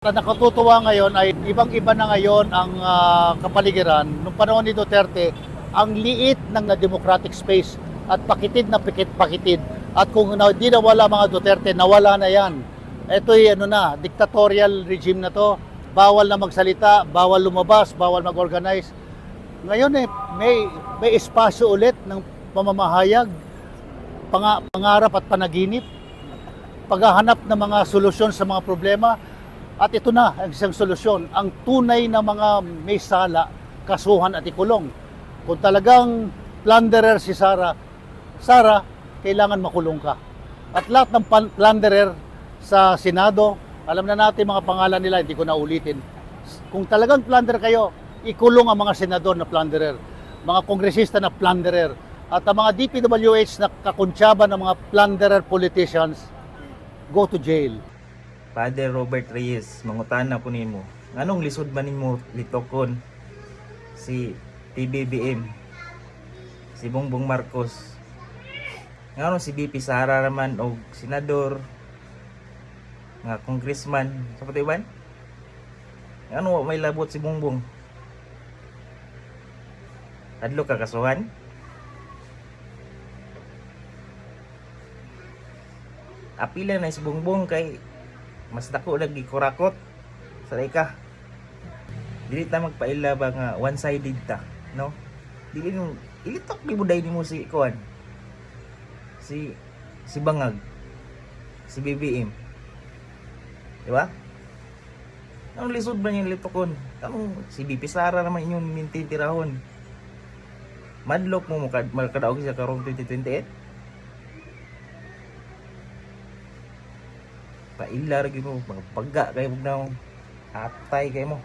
Nakatutuwa ngayon ay ibang-iba na ngayon ang kapaligiran. Noong panahon ni Duterte, ang liit ng democratic space at pakitid na pakitid. At kung di nawala mga Duterte, nawala na yan. Ito'y dictatorial regime na to. Bawal na magsalita, bawal lumabas, bawal mag-organize. Ngayon may espasyo ulit ng pamamahayag, pangarap at panaginip, paghahanap ng mga solusyon sa mga problema. At ito na ang isang solusyon, ang tunay na mga may sala, kasuhan at ikulong. Kung talagang plunderer si Sara, kailangan makulong ka. At lahat ng plunderer sa Senado, alam na natin mga pangalan nila, hindi ko na ulitin. Kung talagang plunderer kayo, ikulong ang mga senador na plunderer, mga kongresista na plunderer, at ang mga DPWH na kakuntsaba ng mga plunderer politicians, go to jail. Father Robert Reyes, mangutana ko nimo. Anong lisod man nimo litokon si PBBM, si Bongbong Marcos? Ngano si BP Sara raman og senador nga congressman sa Patiban? Ngano may labot si Bongbong? Adlo ka kasuhan? Apila na si Bongbong kay mas dako lagi kurakot sa ka. Dili ta magpaila ba nga one-sided ta, no? Dili no ilitok di buday nimo si kuan. Si Bangag, si BBM. Di ba? Ang lisod ba niya litokon? Si BP Sara naman inyong mintitirahon. Madlock mo makadaog siya karong 2028. Paila lagi mo, mga pagga kayo mo, atay kayo mo.